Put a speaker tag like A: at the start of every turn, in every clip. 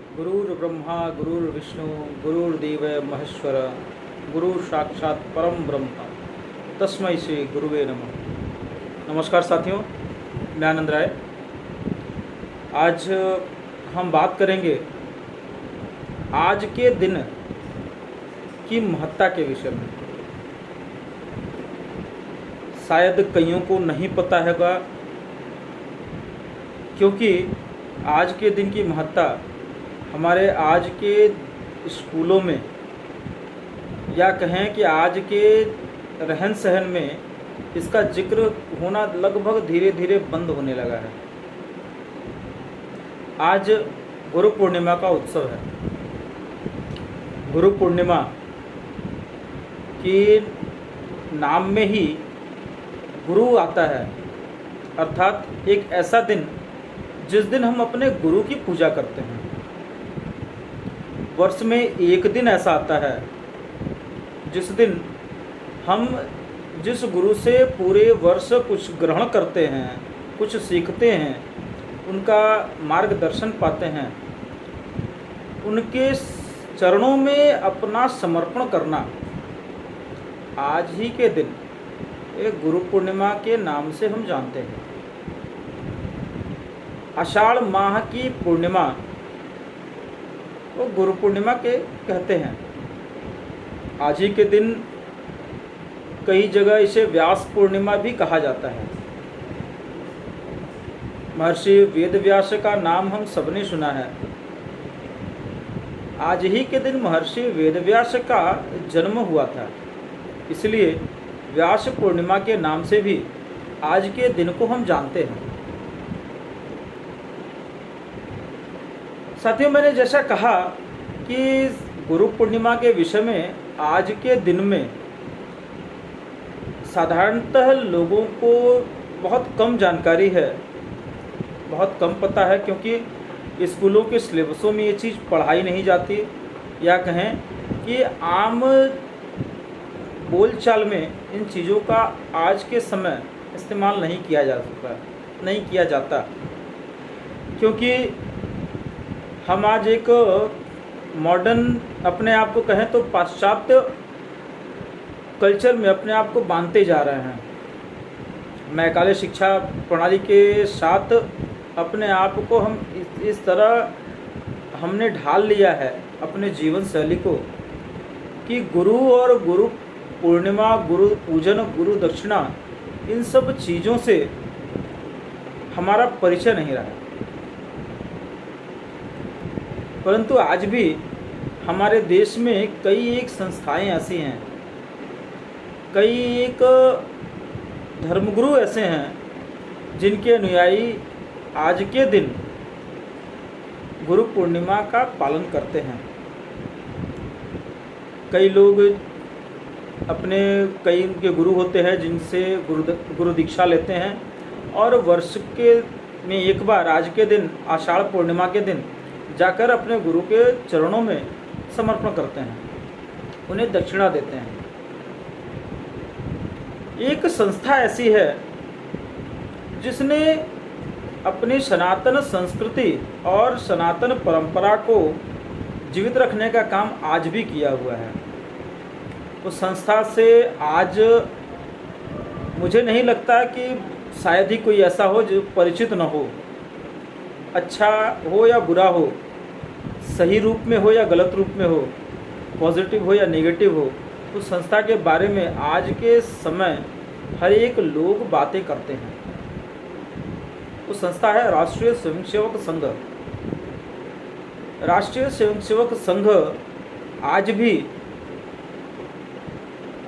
A: गुरुर्ब्रह्मा गुरुर्विष्णु गुरुर्देव महेश्वर गुरु साक्षात परम ब्रह्म तस्मै श्री गुरुवे नमः। नमस्कार साथियों, मैं आनंद राय। आज हम बात करेंगे आज के दिन की महत्ता के विषय में। शायद कईयों को नहीं पता होगा, क्योंकि आज के दिन की महत्ता हमारे आज के स्कूलों में या कहें कि आज के रहन सहन में इसका जिक्र होना लगभग धीरे धीरे बंद होने लगा है। आज गुरु पूर्णिमा का उत्सव है। गुरु पूर्णिमा के नाम में ही गुरु आता है, अर्थात एक ऐसा दिन जिस दिन हम अपने गुरु की पूजा करते हैं। वर्ष में एक दिन ऐसा आता है जिस दिन हम जिस गुरु से पूरे वर्ष कुछ ग्रहण करते हैं, कुछ सीखते हैं, उनका मार्गदर्शन पाते हैं, उनके चरणों में अपना समर्पण करना आज ही के दिन एक गुरु पूर्णिमा के नाम से हम जानते हैं। आषाढ़ माह की पूर्णिमा वो गुरु पूर्णिमा के कहते हैं। आज ही के दिन कई जगह इसे व्यास पूर्णिमा भी कहा जाता है। महर्षि वेद व्यास का नाम हम सबने सुना है। आज ही के दिन महर्षि वेद व्यास का जन्म हुआ था, इसलिए व्यास पूर्णिमा के नाम से भी आज के दिन को हम जानते हैं। साथियों, मैंने जैसा कहा कि गुरु पूर्णिमा के विषय में आज के दिन में साधारणतः लोगों को बहुत कम जानकारी है, बहुत कम पता है, क्योंकि स्कूलों के सिलेबसों में ये चीज़ पढ़ाई नहीं जाती, या कहें कि आम बोलचाल में इन चीज़ों का आज के समय इस्तेमाल नहीं किया जाता, क्योंकि हम आज एक मॉडर्न अपने आप को कहें तो पाश्चात्य कल्चर में अपने आप को बांधते जा रहे हैं। मैकाले शिक्षा प्रणाली के साथ अपने आप को हम इस तरह हमने ढाल लिया है अपने जीवन शैली को कि गुरु और गुरु पूर्णिमा, गुरु पूजन, गुरु दक्षिणा, इन सब चीज़ों से हमारा परिचय नहीं रहा। परंतु आज भी हमारे देश में कई एक संस्थाएं ऐसी हैं, कई एक धर्मगुरु ऐसे हैं जिनके अनुयायी आज के दिन गुरु पूर्णिमा का पालन करते हैं। कई लोग अपने कई उनके गुरु होते हैं जिनसे गुरु दीक्षा लेते हैं, और वर्ष के में एक बार आज के दिन, आषाढ़ पूर्णिमा के दिन जाकर अपने गुरु के चरणों में समर्पण करते हैं, उन्हें दक्षिणा देते हैं। एक संस्था ऐसी है जिसने अपनी सनातन संस्कृति और सनातन परंपरा को जीवित रखने का काम आज भी किया हुआ है। उस संस्था से आज मुझे नहीं लगता कि शायद ही कोई ऐसा हो जो परिचित न हो। अच्छा हो या बुरा हो, सही रूप में हो या गलत रूप में हो, पॉजिटिव हो या नेगेटिव हो, उस संस्था के बारे में आज के समय हर एक लोग बातें करते हैं। उस संस्था है राष्ट्रीय स्वयंसेवक संघ। राष्ट्रीय स्वयंसेवक संघ आज भी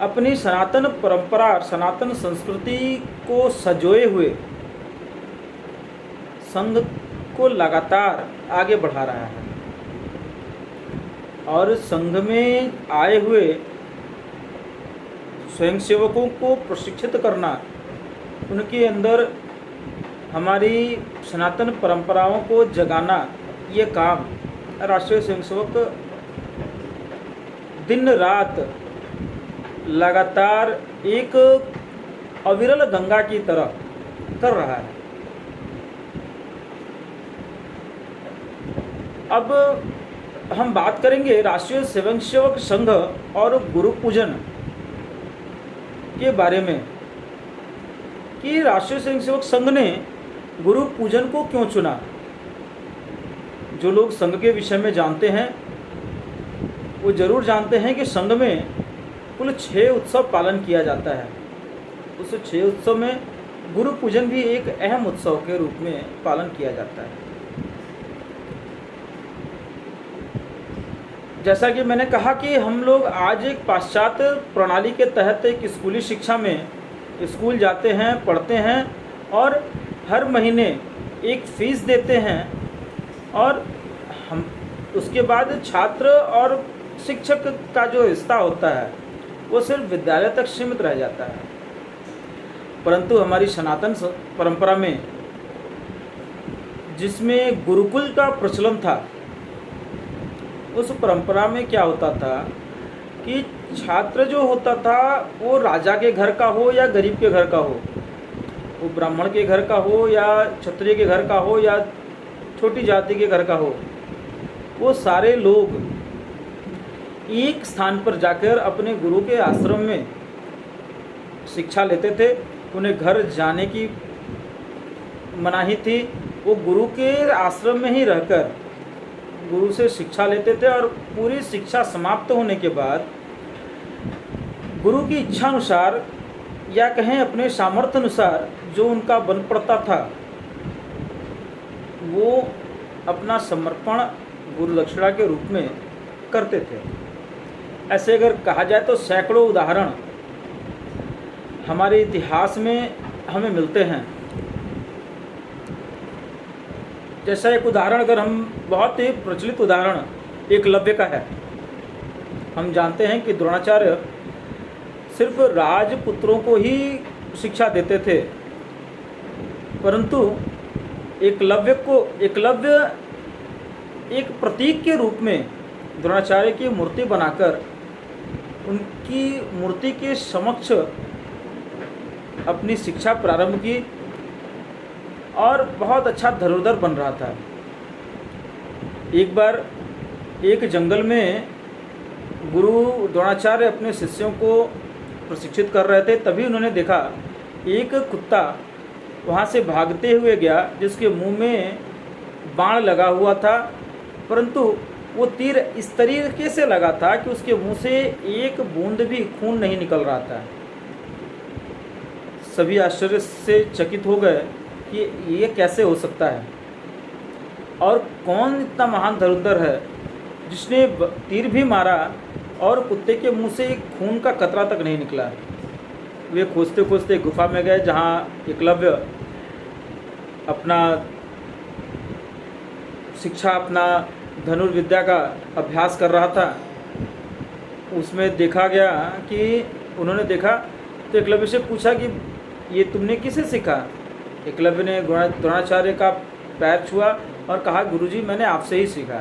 A: अपनी सनातन परंपरा, सनातन संस्कृति को संजोए हुए संघ को लगातार आगे बढ़ा रहा है, और संघ में आए हुए स्वयंसेवकों को प्रशिक्षित करना, उनके अंदर हमारी सनातन परंपराओं को जगाना, ये काम राष्ट्रीय स्वयंसेवक दिन रात लगातार एक अविरल गंगा की तरह कर रहा है। अब हम बात करेंगे राष्ट्रीय स्वयंसेवक संघ और गुरु पूजन के बारे में कि राष्ट्रीय स्वयंसेवक संघ ने गुरु पूजन को क्यों चुना। जो लोग संघ के विषय में जानते हैं वो जरूर जानते हैं कि संघ में कुल 6 उत्सव पालन किया जाता है। उस 6 उत्सव में गुरु पूजन भी एक अहम उत्सव के रूप में पालन किया जाता है। जैसा कि मैंने कहा कि हम लोग आज एक पाश्चात्य प्रणाली के तहत एक स्कूली शिक्षा में स्कूल जाते हैं, पढ़ते हैं और हर महीने एक फ़ीस देते हैं और हम उसके बाद छात्र और शिक्षक का जो रिश्ता होता है वो सिर्फ विद्यालय तक सीमित रह जाता है। परंतु हमारी सनातन परंपरा में जिसमें गुरुकुल का प्रचलन था, उस परंपरा में क्या होता था कि छात्र जो होता था वो राजा के घर का हो या गरीब के घर का हो, वो ब्राह्मण के घर का हो या क्षत्रिय के घर का हो या छोटी जाति के घर का हो, वो सारे लोग एक स्थान पर जाकर अपने गुरु के आश्रम में शिक्षा लेते थे। उन्हें घर जाने की मनाही थी। वो गुरु के आश्रम में ही रहकर गुरु से शिक्षा लेते थे और पूरी शिक्षा समाप्त होने के बाद गुरु की इच्छा अनुसार या कहें अपने सामर्थ्य अनुसार जो उनका बन पड़ता था वो अपना समर्पण गुरु दक्षिणा के रूप में करते थे। ऐसे अगर कहा जाए तो सैकड़ों उदाहरण हमारे इतिहास में हमें मिलते हैं। जैसा एक उदाहरण अगर हम बहुत ही प्रचलित उदाहरण एकलव्य का है। हम जानते हैं कि द्रोणाचार्य सिर्फ राजपुत्रों को ही शिक्षा देते थे, परंतु एकलव्य एक प्रतीक के रूप में द्रोणाचार्य की मूर्ति बनाकर उनकी मूर्ति के समक्ष अपनी शिक्षा प्रारंभ की और बहुत अच्छा धनुर्धर बन रहा था। एक बार एक जंगल में गुरु द्रोणाचार्य अपने शिष्यों को प्रशिक्षित कर रहे थे। तभी उन्होंने देखा एक कुत्ता वहाँ से भागते हुए गया जिसके मुंह में बाण लगा हुआ था, परंतु वो तीर इस तरीके से लगा था कि उसके मुंह से एक बूंद भी खून नहीं निकल रहा था। सभी आश्चर्य से चकित हो गए कि ये कैसे हो सकता है और कौन इतना महान धनुर्धर है जिसने तीर भी मारा और कुत्ते के मुंह से एक खून का कतरा तक नहीं निकला। वे खोजते खोजते गुफा में गए जहाँ एकलव्य अपना शिक्षा, अपना धनुर्विद्या का अभ्यास कर रहा था। उसमें देखा गया कि उन्होंने देखा तो एकलव्य से पूछा कि ये तुमने किसे सीखा। एकलव्य ने द्रोणाचार्य का पैर छुआ और कहा, गुरुजी मैंने आपसे ही सीखा।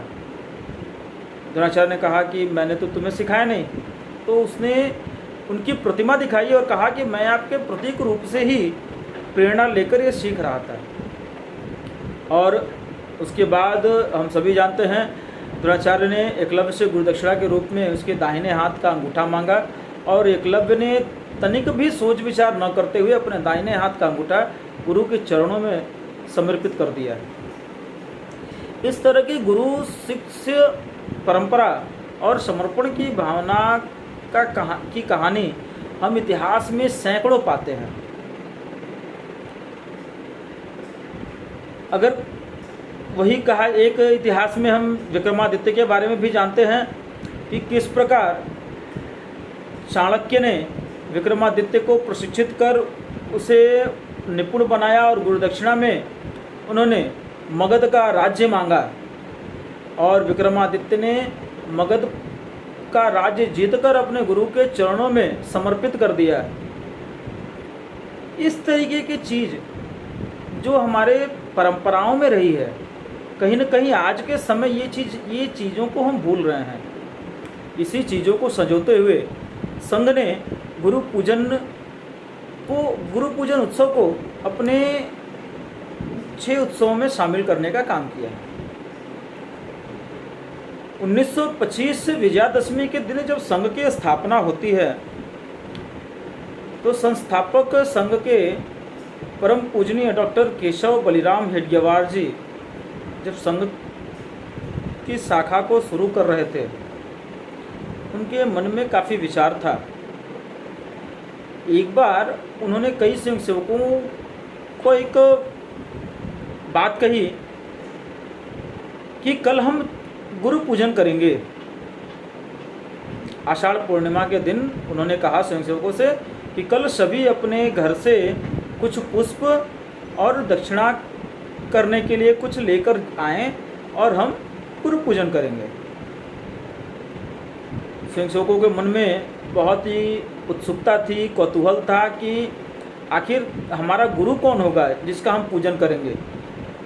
A: द्रोणाचार्य ने कहा कि मैंने तो तुम्हें सिखाया नहीं। तो उसने उनकी प्रतिमा दिखाई और कहा कि मैं आपके प्रतीक रूप से ही प्रेरणा लेकर ये सीख रहा था। और उसके बाद हम सभी जानते हैं द्रोणाचार्य ने एकलव्य से गुरुदक्षिणा के रूप में उसके दाहिने हाथ का अंगूठा मांगा और एकलव्य ने तनिक भी सोच विचार न करते हुए अपने दाहिने हाथ का अंगूठा गुरु के चरणों में समर्पित कर दिया। इस तरह की गुरु शिष्य परंपरा और समर्पण की भावना की कहानी हम इतिहास में सैकड़ों पाते हैं। अगर वही कहा, एक इतिहास में हम विक्रमादित्य के बारे में भी जानते हैं कि किस प्रकार चाणक्य ने विक्रमादित्य को प्रशिक्षित कर उसे निपुण बनाया और गुरुदक्षिणा में उन्होंने मगध का राज्य मांगा और विक्रमादित्य ने मगध का राज्य जीतकर अपने गुरु के चरणों में समर्पित कर दिया। इस तरीके की चीज़ जो हमारे परंपराओं में रही है, कहीं न कहीं आज के समय ये चीज़ों को हम भूल रहे हैं। इसी चीज़ों को संजोते हुए संघ ने गुरु पूजन उत्सव को अपने 6 उत्सवों में शामिल करने का काम किया है। 1925 विजयादशमी के दिन जब संघ की स्थापना होती है तो संस्थापक संघ के परम पूजनीय डॉक्टर केशव बलिराम हेडगेवार जी जब संघ की शाखा को शुरू कर रहे थे, उनके मन में काफ़ी विचार था। एक बार उन्होंने कई स्वयंसेवकों को एक बात कही कि कल हम गुरु पूजन करेंगे। आषाढ़ पूर्णिमा के दिन उन्होंने कहा स्वयंसेवकों से कि कल सभी अपने घर से कुछ पुष्प और दक्षिणा करने के लिए कुछ लेकर आएं और हम गुरु पूजन करेंगे। स्वयंसेवकों के मन में बहुत ही उत्सुकता थी, कौतूहल था कि आखिर हमारा गुरु कौन होगा जिसका हम पूजन करेंगे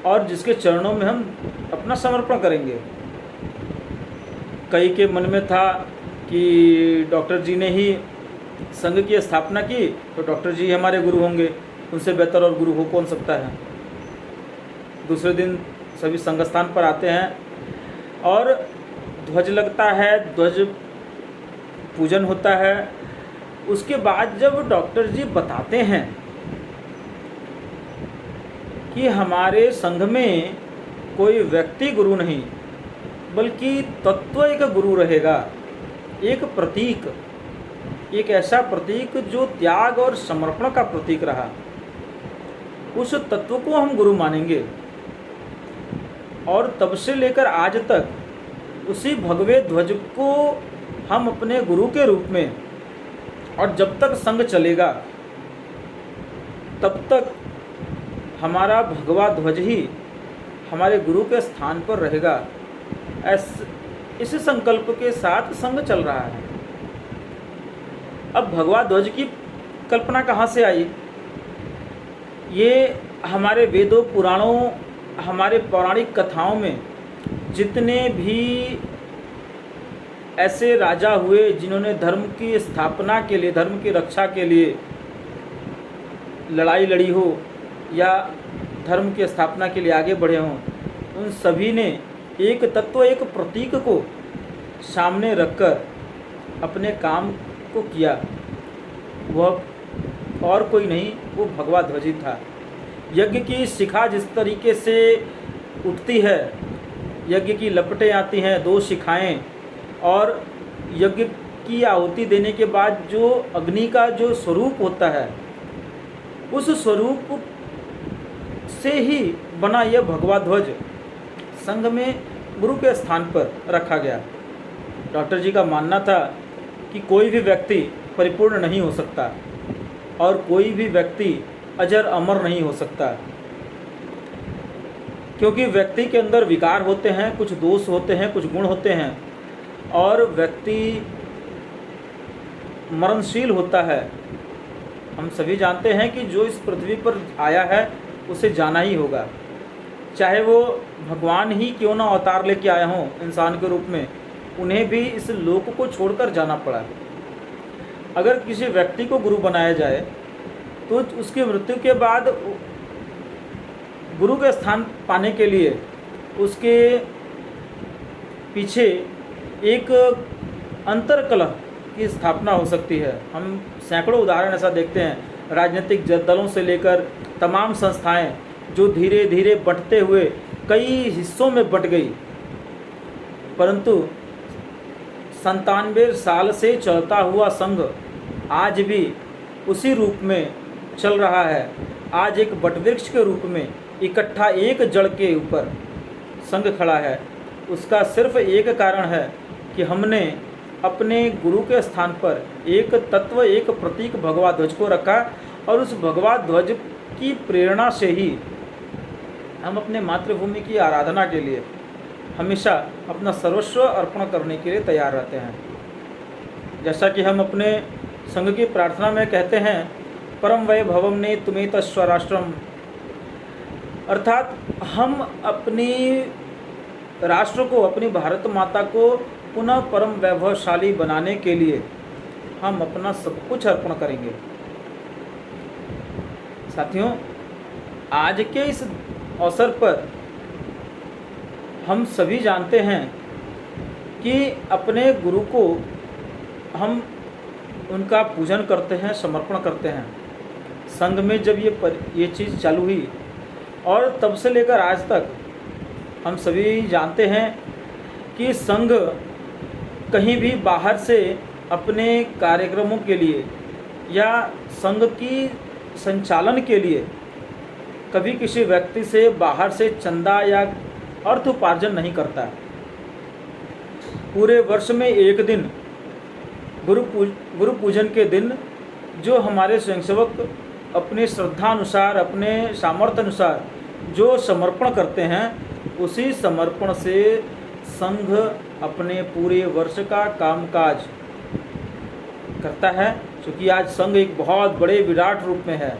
A: और जिसके चरणों में हम अपना समर्पण करेंगे। कई के मन में था कि डॉक्टर जी ने ही संघ की स्थापना की तो डॉक्टर जी हमारे गुरु होंगे, उनसे बेहतर और गुरु हो कौन सकता है। दूसरे दिन सभी संघ स्थान पर आते हैं और ध्वज लगता है, ध्वज पूजन होता है। उसके बाद जब डॉक्टर जी बताते हैं कि हमारे संघ में कोई व्यक्ति गुरु नहीं बल्कि तत्व एक गुरु रहेगा, एक प्रतीक, एक ऐसा प्रतीक जो त्याग और समर्पण का प्रतीक रहा, उस तत्व को हम गुरु मानेंगे। और तब से लेकर आज तक उसी भगवे ध्वज को हम अपने गुरु के रूप में, और जब तक संघ चलेगा तब तक हमारा भगवा ध्वज ही हमारे गुरु के स्थान पर रहेगा। इस संकल्प के साथ संघ चल रहा है। अब भगवा ध्वज की कल्पना कहाँ से आई? ये हमारे वेदों, पुराणों, हमारे पौराणिक कथाओं में जितने भी ऐसे राजा हुए जिन्होंने धर्म की स्थापना के लिए, धर्म की रक्षा के लिए लड़ाई लड़ी हो या धर्म की स्थापना के लिए आगे बढ़े हों, उन सभी ने एक तत्व, एक प्रतीक को सामने रखकर अपने काम को किया। वह और कोई नहीं, वो भगवा ध्वज ही था। यज्ञ की शिखा जिस तरीके से उठती है, यज्ञ की लपटें आती हैं, 2 शिखाएं, और यज्ञ की आहुति देने के बाद जो अग्नि का जो स्वरूप होता है, उस स्वरूप से ही बना यह भगवा ध्वज संघ में गुरु के स्थान पर रखा गया। डॉक्टर जी का मानना था कि कोई भी व्यक्ति परिपूर्ण नहीं हो सकता और कोई भी व्यक्ति अजर अमर नहीं हो सकता, क्योंकि व्यक्ति के अंदर विकार होते हैं, कुछ दोष होते हैं, कुछ गुण होते हैं, और व्यक्ति मरणशील होता है। हम सभी जानते हैं कि जो इस पृथ्वी पर आया है उसे जाना ही होगा, चाहे वो भगवान ही क्यों ना अवतार लेके आए हों इंसान के रूप में, उन्हें भी इस लोक को छोड़कर जाना पड़ा। अगर किसी व्यक्ति को गुरु बनाया जाए तो उसकी मृत्यु के बाद गुरु के स्थान पाने के लिए उसके पीछे एक अंतर्कलह की स्थापना हो सकती है। हम सैकड़ों उदाहरण ऐसा देखते हैं, राजनीतिक दलों से लेकर तमाम संस्थाएं जो धीरे धीरे बंटते हुए कई हिस्सों में बंट गई, परंतु 97 साल से चलता हुआ संघ आज भी उसी रूप में चल रहा है। आज एक वटवृक्ष के रूप में इकट्ठा एक जड़ के ऊपर संघ खड़ा है। उसका सिर्फ एक कारण है कि हमने अपने गुरु के स्थान पर एक तत्व, एक प्रतीक भगवा ध्वज को रखा, और उस भगवा ध्वज की प्रेरणा से ही हम अपने मातृभूमि की आराधना के लिए हमेशा अपना सर्वस्व अर्पण करने के लिए तैयार रहते हैं। जैसा कि हम अपने संघ की प्रार्थना में कहते हैं, परम वैभवम ने तुम्हें तस्वराष्ट्रम, अर्थात हम अपनी राष्ट्र को, अपनी भारत माता को पुनः परम वैभवशाली बनाने के लिए हम अपना सब कुछ अर्पण करेंगे। साथियों, आज के इस अवसर पर हम सभी जानते हैं कि अपने गुरु को हम उनका पूजन करते हैं, समर्पण करते हैं। संघ में जब ये चीज़ चालू हुई और तब से लेकर आज तक हम सभी जानते हैं कि संघ कहीं भी बाहर से अपने कार्यक्रमों के लिए या संघ की संचालन के लिए कभी किसी व्यक्ति से बाहर से चंदा या अर्थ उपार्जन नहीं करता। पूरे वर्ष में एक दिन गुरु पूजन के दिन जो हमारे स्वयंसेवक अपनी श्रद्धा अनुसार, अपने सामर्थ्य अनुसार जो समर्पण करते हैं, उसी समर्पण से संघ अपने पूरे वर्ष का कामकाज करता है। क्योंकि आज संघ एक बहुत बड़े विराट रूप में है।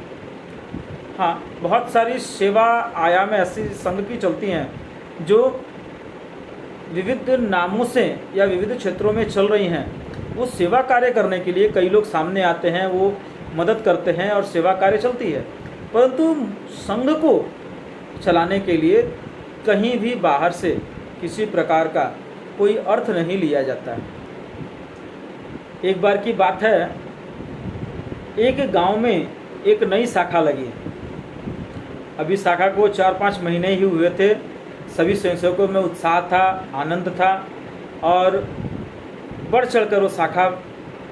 A: हाँ, बहुत सारी सेवा आयाम ऐसी संघ की चलती हैं जो विविध नामों से या विविध क्षेत्रों में चल रही हैं। वो सेवा कार्य करने के लिए कई लोग सामने आते हैं, वो मदद करते हैं और सेवा कार्य चलती है। परंतु संघ को चलाने के लिए कहीं भी बाहर से किसी प्रकार का कोई अर्थ नहीं लिया जाता है। एक बार की बात है, एक गांव में एक नई शाखा लगी। अभी शाखा को 4-5 महीने ही हुए थे। सभी स्वयंसेवकों में उत्साह था, आनंद था और बढ़ चढ़कर वो शाखा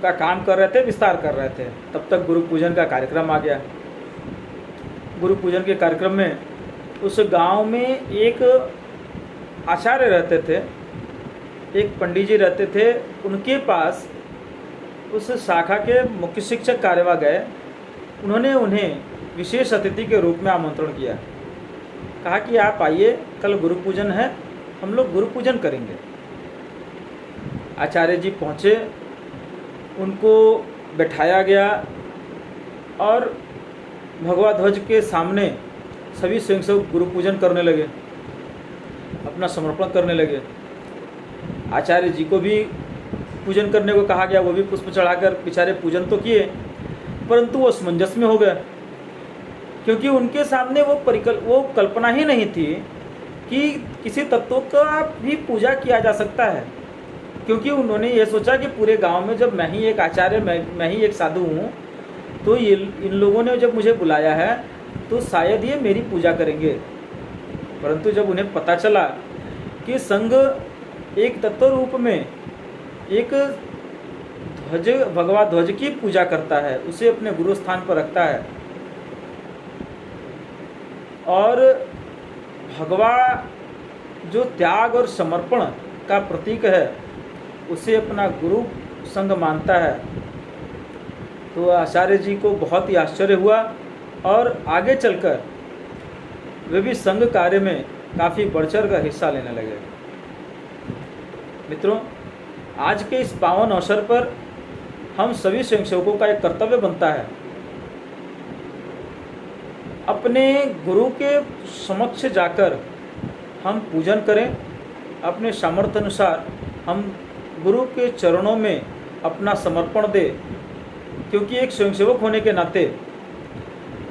A: का काम कर रहे थे, विस्तार कर रहे थे। तब तक गुरु पूजन का कार्यक्रम आ गया। गुरु पूजन के कार्यक्रम में उस गांव में एक आचार्य रहते थे, एक पंडित जी रहते थे। उनके पास उस शाखा के मुख्य शिक्षक कार्यवाह गए। उन्होंने उन्हें विशेष अतिथि के रूप में आमंत्रण किया। कहा कि आप आइए, कल गुरु पूजन है, हम लोग गुरु पूजन करेंगे। आचार्य जी पहुँचे, उनको बैठाया गया और भगवा ध्वज के सामने सभी स्वयंसेवक गुरु पूजन करने लगे, अपना समर्पण करने लगे। आचार्य जी को भी पूजन करने को कहा गया, वो भी पुष्प चढ़ाकर बेचारे पूजन तो किए, परंतु वो असमंजस में हो गए। क्योंकि उनके सामने वो कल्पना ही नहीं थी कि किसी तत्व का भी पूजा किया जा सकता है। क्योंकि उन्होंने ये सोचा कि पूरे गांव में जब मैं ही एक आचार्य, मैं ही एक साधु हूँ, तो ये इन लोगों ने जब मुझे बुलाया है तो शायद ये मेरी पूजा करेंगे। परंतु जब उन्हें पता चला कि संघ एक तत्व रूप में एक ध्वज, भगवा ध्वज की पूजा करता है, उसे अपने गुरु स्थान पर रखता है और भगवा जो त्याग और समर्पण का प्रतीक है, उसे अपना गुरु संघ मानता है, तो आचार्य जी को बहुत ही आश्चर्य हुआ और आगे चलकर वे भी संघ कार्य में काफ़ी बढ़-चढ़ कर हिस्सा लेने लगे। मित्रों, आज के इस पावन अवसर पर हम सभी स्वयंसेवकों का एक कर्तव्य बनता है, अपने गुरु के समक्ष जाकर हम पूजन करें, अपने सामर्थ्य अनुसार हम गुरु के चरणों में अपना समर्पण दें। क्योंकि एक स्वयंसेवक होने के नाते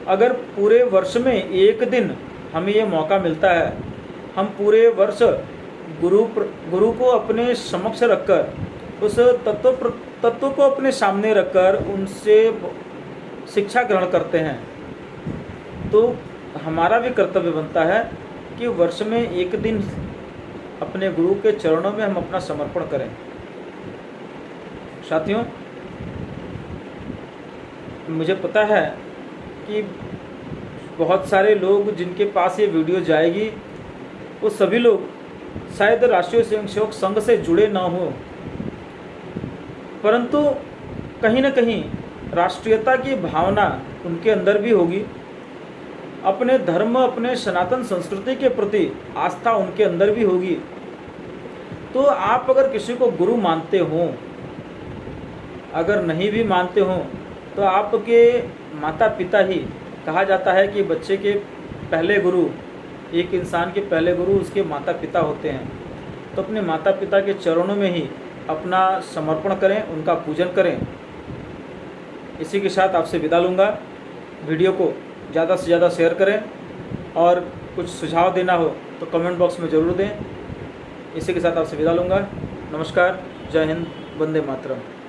A: अगर पूरे वर्ष में एक दिन हमें ये मौका मिलता है, हम पूरे वर्ष गुरु को अपने समक्ष रखकर, उस तत्व को अपने सामने रखकर उनसे शिक्षा ग्रहण करते हैं, तो हमारा भी कर्तव्य बनता है कि वर्ष में एक दिन अपने गुरु के चरणों में हम अपना समर्पण करें। साथियों, मुझे पता है कि बहुत सारे लोग जिनके पास ये वीडियो जाएगी, वो सभी लोग शायद राष्ट्रीय स्वयंसेवक संघ से जुड़े ना हो, परंतु कहीं न कहीं राष्ट्रीयता की भावना उनके अंदर भी होगी, अपने धर्म, अपने सनातन संस्कृति के प्रति आस्था उनके अंदर भी होगी। तो आप अगर किसी को गुरु मानते हो, अगर नहीं भी मानते हो, तो आपके माता पिता ही, कहा जाता है कि बच्चे के पहले गुरु, एक इंसान के पहले गुरु उसके माता पिता होते हैं। तो अपने माता पिता के चरणों में ही अपना समर्पण करें, उनका पूजन करें। इसी के साथ आपसे विदा लूँगा। वीडियो को ज़्यादा से ज़्यादा शेयर करें और कुछ सुझाव देना हो तो कमेंट बॉक्स में ज़रूर दें। इसी के साथ आपसे विदा लूँगा। नमस्कार, जय हिंद, वंदे मातरम।